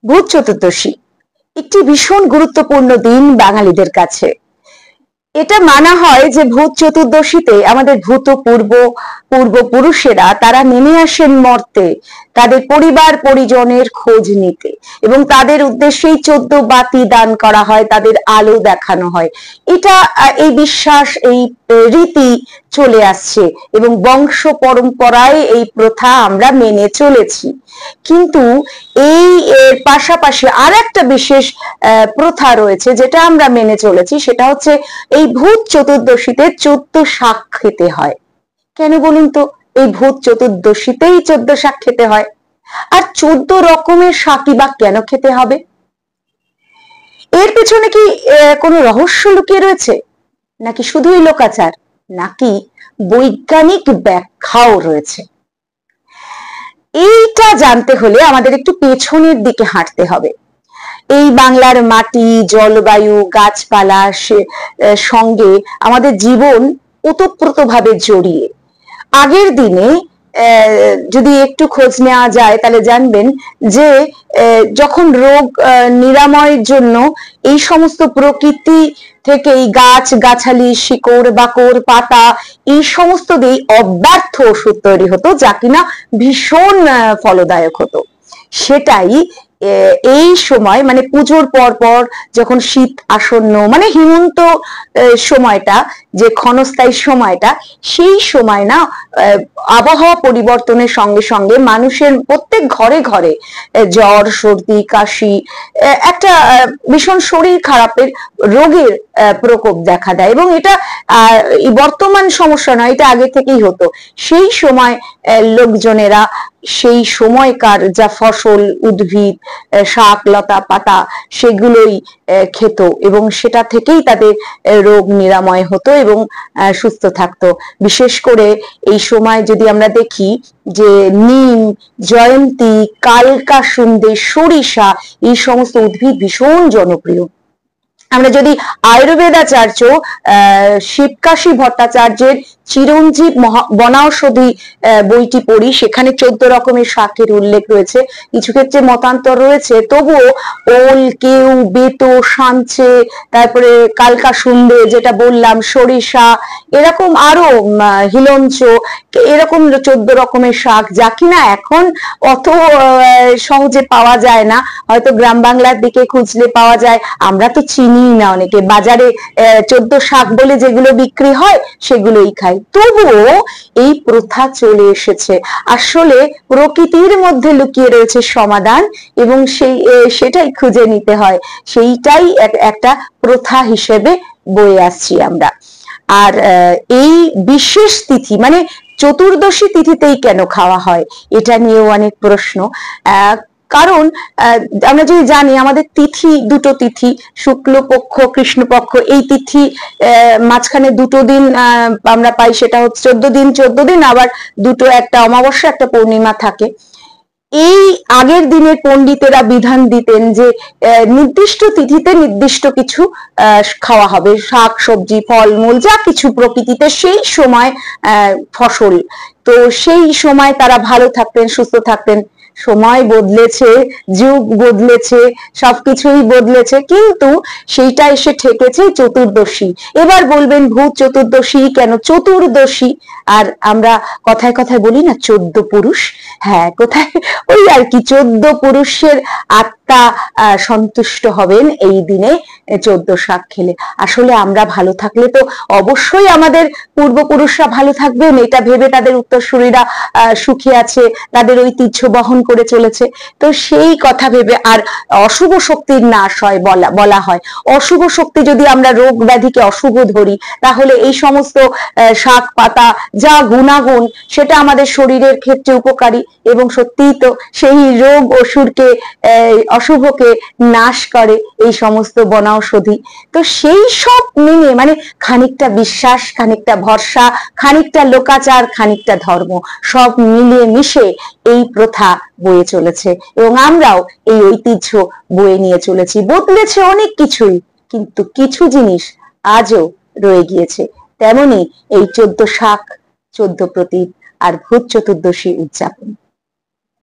ভূত চতুর্দশী একটি ভীষণ গুরুত্বপূর্ণ দিন বাঙালিদের কাছে। এটা মানা হয় যে ভূত চতুর্দশীতে আমাদের পূর্বপুরুষেরা তারা নেমে আসেন মর্তে তাদের পরিবার পরিজনের খোঁজ নিতে, এবং তাদের উদ্দেশ্যেই 14 বাতি দান করা হয়, তাদের আলো দেখানো হয়। এটা এই বিশ্বাস, এই রীতি চলে আসছে এবং বংশ পরম্পরায় এই প্রথা আমরা মেনে চলেছি। কিন্তু এই পাশাপাশি আর একটা বিশেষ প্রথা রয়েছে যেটা আমরা মেনে চলেছি, সেটা হচ্ছে এই ভূত চতুর্দশীতে 14 শাক খেতে হয়। কেন বলুন তো? এই ভূত চতুর্দশীতেই 14 শাক খেতে হয়। আর 14 রকমের শাকই বা কেন খেতে হবে? এর পেছনে কি কোনো রহস্য লুকিয়ে রয়েছে, নাকি শুধুই লোকাচার, নাকি বৈজ্ঞানিক ব্যাখ্যাও রয়েছে? এইটা জানতে হলে আমাদের একটু পেছনের দিকে হাঁটতে হবে। এই বাংলার মাটি, জলবায়ু, গাছপালা সঙ্গে আমাদের জীবন ওতপ্রোতভাবে জড়িয়ে। আগের দিনে যদি একটু খোঁজ নেওয়া যায় তাহলে জানবেন যে যখন রোগ নিরাময়ের জন্য এই সমস্ত প্রকৃতি থেকে এই গাছ গাছালি, শিকড় বাকড়, পাতা, এই সমস্ত দিয়ে অব্যর্থ ওষুধ তৈরি হতো, যা কিনা ভীষণ ফলদায়ক হতো। সেটাই এই সময় মানে পুজোর পর পর যখন শীত আসন্ন, মানে হেমন্ত সময়টা, যে ক্ষণস্থায়ী সময়টা, সেই সময় না আবহাওয়া পরিবর্তনের সঙ্গে সঙ্গে মানুষের প্রত্যেক ঘরে ঘরে জ্বর, সর্দি, কাশি, একটা ভীষণ শরীর খারাপের রোগের প্রকোপ দেখা দেয়। এবং এটা বর্তমান সমস্যা নয়, এটা আগে থেকেই হতো। সেই সময় লোকজনেরা সেই সময়কার যা ফসল, উদ্ভিদ, শাক, লতা পাতা, সেগুলোই খেত এবং সেটা থেকেই তাদের রোগ নিরাময় হতো এবং সুস্থ থাকতো। বিশেষ করে এই সময় যদি আমরা দেখি যে নিম, জয়ন্তী, কালকাসুন্দে, সরিষা, এই সমস্ত উদ্ভিদ ভীষণ জনপ্রিয়। আমরা যদি আয়ুর্বেদাচার্য শিবকাশী ভট্টাচার্যের চিরঞ্জীব বনৌষধি বইটি পড়ি, সেখানে 14 রকমের শাকের উল্লেখ রয়েছে। কিছু ক্ষেত্রে মতান্তর রয়েছে, তবুও ওল, কেউ, বেতো, সাঞ্চে, তারপরে কালকাসুন্দে যেটা বললাম, সরিষা, এরকম আরো হিলঞ্চ, এরকম 14 রকমের শাক, যা কিনা এখন অত সহজে পাওয়া যায় না, হয়তো গ্রাম বাংলার দিকে খুঁজলে পাওয়া যায়। আমরা তো চিনি না, অনেকে বাজারে 14 শাক বলে যেগুলো বিক্রি হয় সেগুলোই খাই। তবুও এই প্রথা চলে এসেছে। আসলে প্রকৃতির মধ্যে লুকিয়ে রয়েছে সমাধান, এবং সেটাই খুঁজে নিতে হয়, সেইটাই একটা প্রথা হিসেবে বয়ে আসছি আমরা। আর এই বিশেষ তিথি মানে চতুর্দশী তিথিতেই কেন খাওয়া হয়, এটা নিয়েও অনেক প্রশ্ন। কারণ আমরা যদি জানি আমাদের তিথি, দুটো তিথি, শুক্লপক্ষ, কৃষ্ণপক্ষ, এই তিথি মাঝখানে দুটো দিন আমরা পাই, সেটা হচ্ছে 14 দিন, আবার দুটো, একটা অমাবস্যা, একটা পূর্ণিমা থাকে। এই আগের দিনের পণ্ডিতেরা বিধান দিতেন যে নির্দিষ্ট তিথিতে নির্দিষ্ট কিছু খাওয়া হবে, শাক সবজি, ফলমূল, যা কিছু প্রকৃতিতে সেই সময় ফসল, তো সেই সময় তারা ভালো থাকতেন, সুস্থ থাকতেন। সময় বদলেছে, যুগ বদলেছে, সবকিছুই বদলেছে, কিন্তু সেইটা এসে ঠেকেছে চতুর্দশী। এবার বলবেন ভূত চতুর্দশী কেন চতুর্দশী? আর আমরা কথায় কথায় বলি না 14 পুরুষ, হ্যাঁ, কোথায় ওই আর কি 14 পুরুষের আত্মা সন্তুষ্ট হবেন এই দিনে 14 শাক খেলে। আসলে আমরা ভালো থাকলে তো অবশ্যই আমাদের পূর্বপুরুষরা ভালো থাকবেন, এটা ভেবে তাদের উত্তরসূরিরা সুখী আছে, তাদের ঐতিহ্য বহন করে চলেছে। তো সেই কথা ভেবে, আর অশুভ শক্তির নাশ হয় বলা হয়। অশুভ শক্তি, যদি আমরা রোগ ব্যাধিকে অশুভ ধরি, তাহলে এই সমস্ত শাক পাতা যা গুণাগুণ, সেটা আমাদের শরীরের ক্ষেত্রে উপকারী, এবং সত্যিই তো সেই রোগ অশুভকে নাশ করে এই সমস্ত বনৌষধি। তো সেই সব মিলে মানে খানিকটা বিশ্বাস, খানিকটা ভরসা, খানিকটা লোকাচার, খানিকটা ধর্ম, সব মিলিয়ে মিশে এই প্রথা বয়ে চলেছে, এবং আমরাও এই ঐতিহ্য বয়ে নিয়ে চলেছি। বদলেছে অনেক কিছুই, কিন্তু কিছু জিনিস আজও রয়ে গিয়েছে। তেমনি এই 14 শাক, 14 প্রদীপ আর ভূত চতুর্দশী উদযাপন।